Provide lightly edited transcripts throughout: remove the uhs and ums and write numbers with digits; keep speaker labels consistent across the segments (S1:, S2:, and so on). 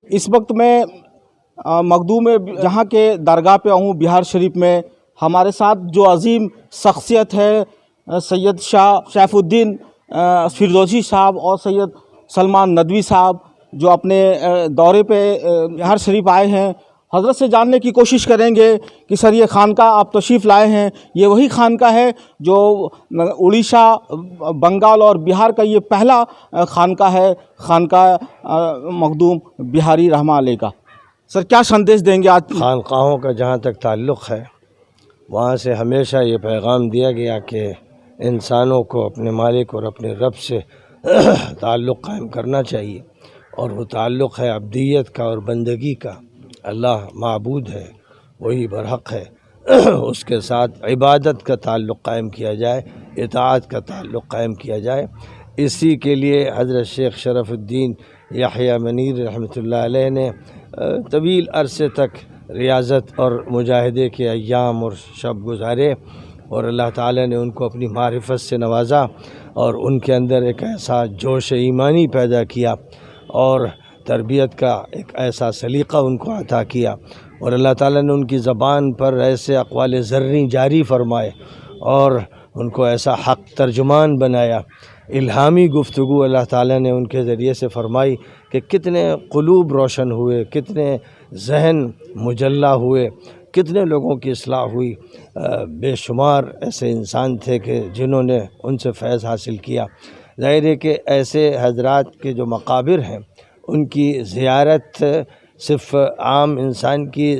S1: इस वक्त मैं मखदूम में जहाँ के दरगाह पे हूँ बिहार शरीफ में। हमारे साथ जो अजीम शख्सियत है सैयद शाह सैफुद्दीन फिरदौसी साहब और सैयद सलमान नदवी साहब जो अपने दौरे पे बिहार शरीफ आए हैं। हज़रत से जानने की कोशिश करेंगे कि सर ये खानकाह आप तशरीफ़ लाए हैं, ये वही खानकाह है जो उड़ीसा, बंगाल और बिहार का ये पहला खानकाह है, खानकाह मखदूम बिहारी रहमा अलैह का। सर क्या संदेश देंगे आज?
S2: खानकाहों का जहाँ तक ताल्लुक़ है, वहाँ से हमेशा ये पैगाम दिया गया कि इंसानों को अपने मालिक और अपने रब से ताल्लुक़ कायम करना चाहिए, और वो ताल्लुक़ है अब्दियत का और बंदगी का। अल्लाह माबूद है, वही बरहक है, उसके साथ इबादत का ताल्लुक़ कायम किया जाए, इताअत का ताल्लुक़ कायम किया जाए। इसी के लिए हज़रत शेख शरफ़ुद्दीन याह्या मनीर रहमतुल्लाह अलैह ने तवील अरसे तक रियाज़त और मुजाहिदे के अय्याम और शब गुजारे, और अल्लाह ताला ने उनको अपनी मारिफत से नवाजा और उनके अंदर एक ऐसा जोश ईमानी पैदा किया और तरबियत का एक ऐसा सलीक़ा उनको अता किया, और अल्लाह ताला ने उनकी ज़बान पर ऐसे अक़वाल ज़र्री जारी फरमाए और उनको ऐसा हक़ तर्जुमान बनाया। इल्हामी गुफ्तगू अल्लाह ताला ने उनके ज़रिए से फ़रमाई कि कितने क़ुलूब रोशन हुए, कितने जहन मुजल्ला हुए, कितने लोगों की इस्लाह हुई। बेशुमार ऐसे इंसान थे कि जिन्होंने उनसे फैज़ हासिल किया। ज़ाहिर है कि ऐसे हज़रात के जो मक़ाबिर हैं उनकी ज़ियारत सिर्फ़ आम इंसान की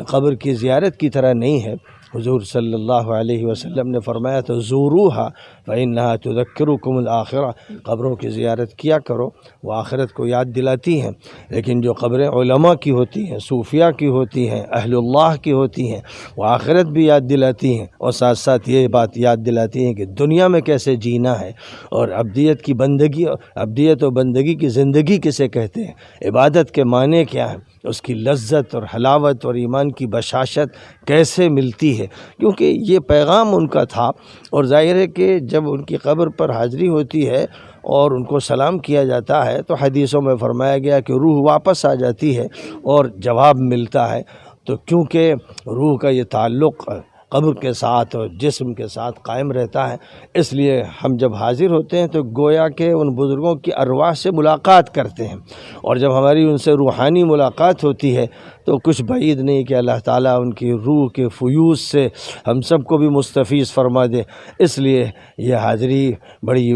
S2: क़ब्र की ज़ियारत की तरह नहीं है। हुज़ूर सल्लल्लाहु अलैहि वसल्लम ने फ़रमाया तो ज़ूरूहा फ़इन्नहा तुज़क्किरुकुमुल आखिरा, क़ब्रों की ज़ियारत किया करो, वो आखिरत को याद दिलाती हैं। लेकिन जो क़ब्रें उलमा की होती हैं, सूफिया की होती हैं, अहलुल्लाह की होती हैं, वो आखिरत भी याद दिलाती हैं और साथ साथ ये बात याद दिलाती हैं कि दुनिया में कैसे जीना है और अब्दियत की बंदगी, अब्दियत और बंदगी की ज़िंदगी किसे कहते हैं, इबादत के माने क्या हैं, उसकी लज्जत और हलावत और ईमान की बशाशत कैसे मिलती है। क्योंकि ये पैगाम उनका था, और ज़ाहिर है कि जब उनकी क़ब्र पर हाज़री होती है और उनको सलाम किया जाता है तो हदीसों में फ़रमाया गया कि रूह वापस आ जाती है और जवाब मिलता है। तो क्योंकि रूह का ये ताल्लुक़ क़ब्र के साथ और जिस्म के साथ कायम रहता है, इसलिए हम जब हाज़िर होते हैं तो गोया के उन बुज़ुर्गों की अरवाह से मुलाकात करते हैं, और जब हमारी उनसे रूहानी मुलाकात होती है तो कुछ बईद नहीं कि अल्लाह ताला उनकी रूह के फ़यूज़ से हम सबको भी मुस्तफ़ीज़ फ़रमा दे। इसलिए यह हाज़िरी बड़ी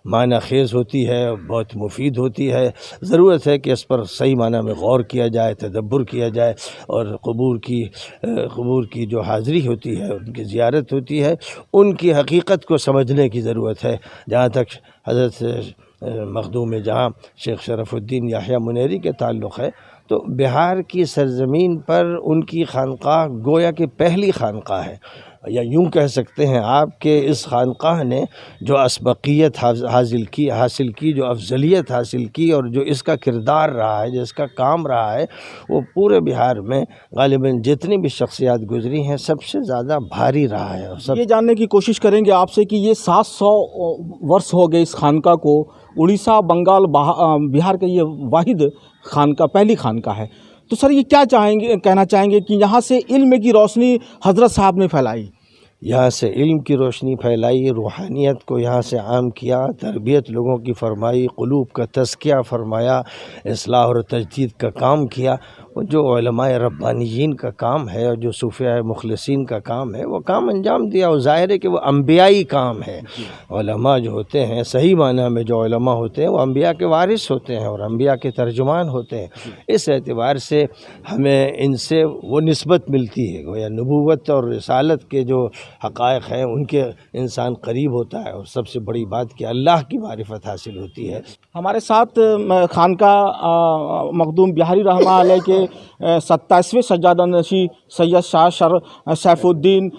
S2: माना खेज़ होती है, बहुत मुफीद होती है। ज़रूरत है कि इस पर सही माना में गौर किया जाए, तदब्बुर किया जाए, और क़बूर की जो हाज़िरी होती है, उनकी ज़ियारत होती है, उनकी हकीकत को समझने की ज़रूरत है। जहाँ तक हज़रत मखदूम जहाँ शेख शरफ़ुद्दीन याह्या मुनेरी के ताल्लुक़ है, तो बिहार की सरज़मीन पर उनकी खानकाह गोया की पहली खानकाह है, या यूँ कह सकते हैं आप कि इस खानकाह ने जो असबक़ियत हासिल की, जो अफजलियत हासिल की, और जो इसका किरदार रहा है, जो इसका काम रहा है, वो पूरे बिहार में ग़ालिबन जितनी भी शख्सियात गुज़री हैं सबसे ज़्यादा भारी रहा है। और सब
S1: ये जानने की कोशिश करेंगे आपसे कि ये 700 वर्ष हो गए इस खानकाह को। उड़ीसा, बंगाल, बिहार का ये वाहिद खानकाह, पहली खानकाह है। तो सर ये क्या कहना चाहेंगे कि यहाँ से इल्म की रोशनी हज़रत साहब ने फैलाई,
S2: यहाँ से इल्म की रोशनी फैलाई, रूहानियत को यहाँ से आम किया, तरबियत लोगों की फरमाई, क़ुलूब का तज़किया फरमाया, इस्लाह और तजदीद का काम किया। वो जो उलमाए रब्बानियीन का काम है और जो सूफ़िया मुखलिसीन का काम है, वो काम अंजाम दिया। और ज़ाहिर है कि वो अम्बियाई काम है। उलमा जो होते हैं, सही माना में जो उलमा होते हैं, वो अम्बिया के वारिस होते हैं और अम्बिया के तर्जुमान होते हैं। इस एतबार से हमें इनसे वो निस्बत मिलती है, गोया नबूवत और रिसालत के जो हक़ाइक़ हैं उनके इंसान करीब होता है, और सबसे बड़ी बात कि अल्लाह की मारिफत हासिल होती है।
S1: हमारे साथ खानकाह मखदूम बिहारी रहमा अलैह के 27वें सज्जादा नशीं सैयद शाह सैफुद्दीन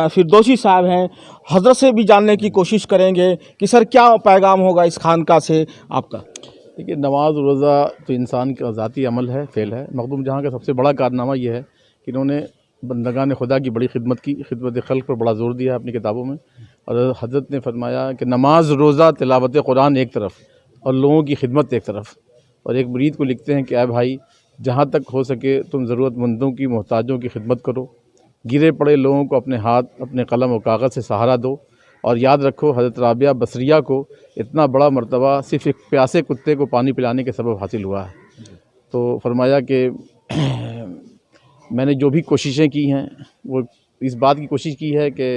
S1: फिरदौसी साहब हैं। हज़रत से भी जानने की कोशिश करेंगे कि सर क्या पैगाम होगा इस खानकाह से आपका।
S3: देखिए, नमाज रोज़ा तो इंसान का ज़ाती अमल है, फ़ेल है। मखदूम जहाँ का सबसे बड़ा कारनामा ये है कि इन्होंने बंदगान खुदा की बड़ी खिदमत की, खिदमत खल्क़ पर बड़ा ज़ोर दिया अपनी किताबों में। और हज़रत ने फरमाया कि नमाज रोज़ा तिलावत कुरान एक तरफ और लोगों की खिदमत एक तरफ, اور ایک مرید کو لکھتے ہیں کہ اے بھائی، جہاں تک ہو سکے تم ضرورت مندوں کی، محتاجوں کی خدمت کرو، گرے پڑے لوگوں کو اپنے ہاتھ، اپنے قلم و کاغذ سے سہارا دو، اور یاد رکھو حضرت رابعہ بصریہ کو اتنا بڑا مرتبہ صرف ایک پیاسے کتے کو پانی پلانے کے سبب حاصل ہوا ہے۔ تو فرمایا کہ میں نے جو بھی کوششیں کی ہیں وہ اس بات کی کوشش کی ہے کہ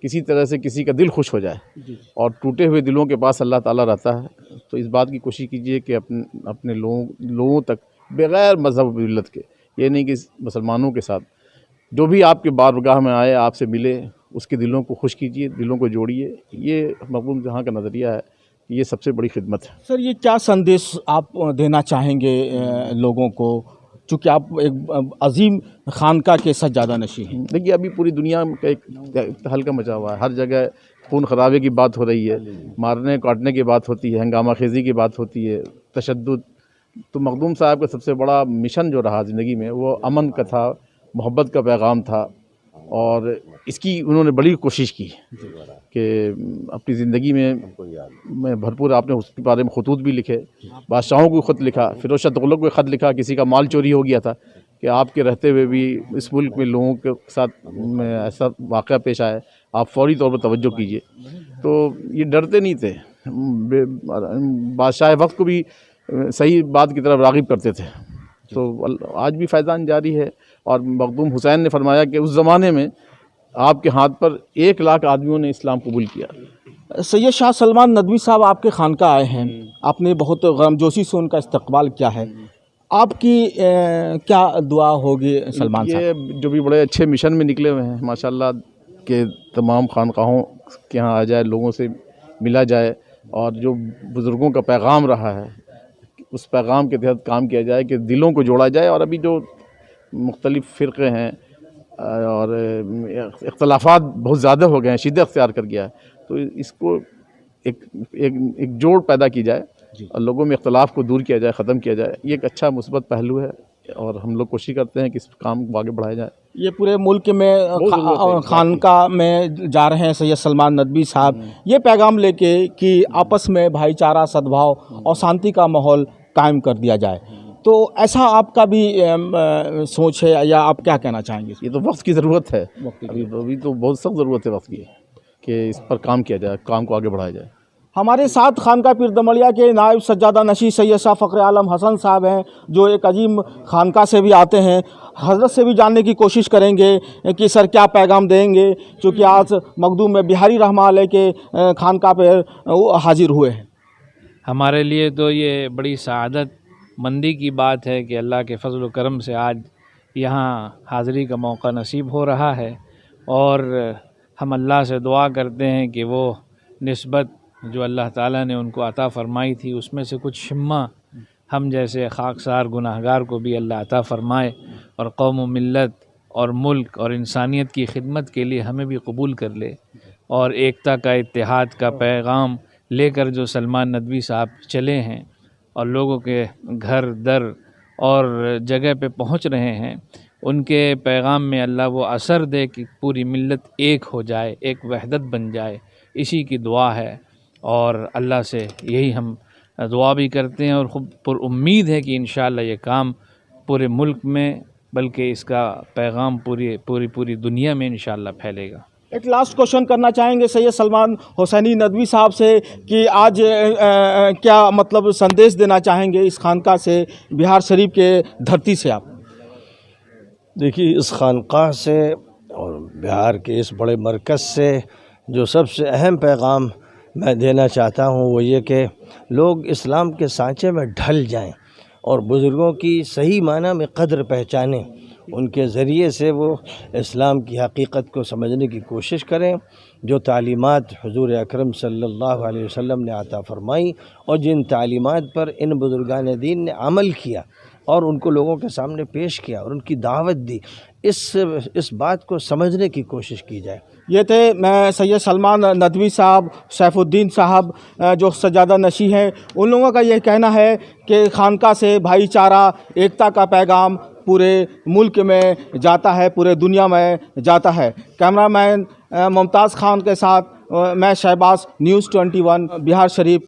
S3: کسی طرح سے کسی کا دل خوش ہو جائے، اور ٹوٹے ہوئے دلوں کے پاس اللہ تعالیٰ رہتا ہے۔ تو اس بات کی کوشش کیجئے کہ اپنے لوگوں تک بغیر مذہب و ملت کے، یہ نہیں کہ مسلمانوں کے ساتھ جو بھی آپ کے بارگاہ میں آئے، آپ سے ملے، اس کے دلوں کو خوش کیجئے، دلوں کو جوڑیے۔ یہ مقبول جہاں کا نظریہ ہے کہ یہ سب سے بڑی خدمت ہے۔
S1: سر، یہ کیا سندیش آپ دینا چاہیں گے لوگوں کو، چونکہ آپ ایک عظیم خانقاہ کے سجادہ نشین ہیں؟
S3: دیکھیے، ابھی پوری دنیا کا ایک تہلکہ مچا ہوا ہے، ہر جگہ خون خرابے کی بات ہو رہی ہے، مارنے کاٹنے کی بات ہوتی ہے، ہنگامہ خیزی کی بات ہوتی ہے، تشدد۔ تو مخدوم صاحب کا سب سے بڑا مشن جو رہا زندگی میں وہ امن کا تھا، محبت کا پیغام تھا، اور اس کی انہوں نے بڑی کوشش کی کہ اپنی زندگی میں بھرپور، آپ نے اس کے بارے میں خطوط بھی لکھے، بادشاہوں کو خط لکھا، فیروز شاہ تغلق کو خط لکھا، کسی کا مال چوری ہو گیا تھا کہ آپ کے رہتے ہوئے بھی اس ملک میں لوگوں کے ساتھ ایسا واقعہ پیش آیا، آپ فوری طور پر توجہ کیجیے۔ تو یہ ڈرتے نہیں تھے، بادشاہ وقت کو بھی صحیح بات کی طرف راغب کرتے تھے۔ تو آج بھی فیضان جاری ہے، اور مخدوم حسین نے فرمایا کہ اس زمانے میں آپ کے ہاتھ پر 1,00,000 آدمیوں نے اسلام قبول کیا۔
S1: سید شاہ سلمان ندوی صاحب آپ کے خانقاہ آئے ہیں، آپ نے بہت گرمجوشی سے ان کا استقبال کیا ہے، آپ کی کیا دعا ہوگی سلمان صاحب؟
S3: یہ جو بھی بڑے اچھے مشن میں نکلے ہوئے ہیں ماشاءاللہ، کہ تمام خانقاہوں کے ہاں آ جائے، لوگوں سے ملا جائے، اور جو بزرگوں کا پیغام رہا ہے اس پیغام کے تحت کام کیا جائے کہ دلوں کو جوڑا جائے۔ اور ابھی جو مختلف فرقے ہیں اور اختلافات بہت زیادہ ہو گئے ہیں، شدت اختیار کر گیا ہے، تو اس کو ایک جوڑ پیدا کی جائے اور لوگوں میں اختلاف کو دور کیا جائے، ختم کیا جائے۔ یہ ایک اچھا مثبت پہلو ہے، اور ہم لوگ کوشش کرتے ہیں کہ اس کام کو آگے بڑھایا جائے۔
S1: یہ پورے ملک میں خانقاہ میں جا رہے ہیں سید سلمان ندوی صاحب، یہ پیغام لے کے کہ آپس میں بھائی چارہ، صدبھاؤ اور شانتی کا ماحول قائم کر دیا جائے، تو ایسا آپ کا بھی سوچ ہے یا آپ کیا کہنا چاہیں گے؟
S3: یہ تو وقت کی ضرورت ہے، ابھی تو بہت سخت ضرورت ہے وقت کی کہ اس پر کام کیا جائے، کام کو آگے بڑھایا جائے۔
S1: ہمارے ساتھ خانقاہ پیر دمڑیا کے نائب سجادہ نشین سید شاہ فخر عالم حسن صاحب ہیں، جو ایک عظیم خانقاہ سے بھی آتے ہیں۔ حضرت سے بھی جاننے کی کوشش کریں گے کہ سر کیا پیغام دیں گے، چونکہ آج مخدوم میں بہاری رحمہ علیہ کے خانقاہ پہ حاضر ہوئے ہیں۔
S4: ہمارے لیے تو یہ بڑی سعادت مندی کی بات ہے کہ اللہ کے فضل و کرم سے آج یہاں حاضری کا موقع نصیب ہو رہا ہے، اور ہم اللہ سے دعا کرتے ہیں کہ وہ نسبت جو اللہ تعالیٰ نے ان کو عطا فرمائی تھی اس میں سے کچھ شمع ہم جیسے خاکسار گناہگار کو بھی اللہ عطا فرمائے، اور قوم و ملت اور ملک اور انسانیت کی خدمت کے لیے ہمیں بھی قبول کر لے، اور ایکتا کا، اتحاد کا پیغام لے کر جو سلمان ندوی صاحب چلے ہیں اور لوگوں کے گھر در اور جگہ پہ پہنچ رہے ہیں، ان کے پیغام میں اللہ وہ اثر دے کہ پوری ملت ایک ہو جائے، ایک وحدت بن جائے، اسی کی دعا ہے۔ اور اللہ سے یہی ہم دعا بھی کرتے ہیں، اور خوب پر امید ہے کہ انشاءاللہ یہ کام پورے ملک میں بلکہ اس کا پیغام پوری دنیا میں انشاءاللہ پھیلے گا۔
S1: ایک لاسٹ کوشچن کرنا چاہیں گے سید سلمان حسینی ندوی صاحب سے کہ آج کیا مطلب سندیش دینا چاہیں گے اس خانقاہ سے، بہار شریف کے دھرتی سے؟ آپ
S2: دیکھیے، اس خانقاہ سے اور بہار کے اس بڑے مرکز سے جو سب سے اہم پیغام میں دینا چاہتا ہوں وہ یہ کہ لوگ اسلام کے سانچے میں ڈھل جائیں اور بزرگوں کی صحیح معنی میں قدر پہچانیں، ان کے ذریعے سے وہ اسلام کی حقیقت کو سمجھنے کی کوشش کریں، جو تعلیمات حضور اکرم صلی اللہ علیہ وسلم نے عطا فرمائی اور جن تعلیمات پر ان بزرگان دین نے عمل کیا اور ان کو لوگوں کے سامنے پیش کیا اور ان کی دعوت دی، اس بات کو سمجھنے کی کوشش کی جائے۔
S1: یہ تھے میں سید سلمان ندوی صاحب، سیف الدین صاحب جو سجادہ نشین ہیں، ان لوگوں کا یہ کہنا ہے کہ خانقاہ سے بھائی چارہ، ایکتا کا پیغام پورے ملک میں جاتا ہے، پورے دنیا میں جاتا ہے۔ کیمرہ مین ممتاز خان کے ساتھ میں شہباز، نیوز 21 بہار شریف۔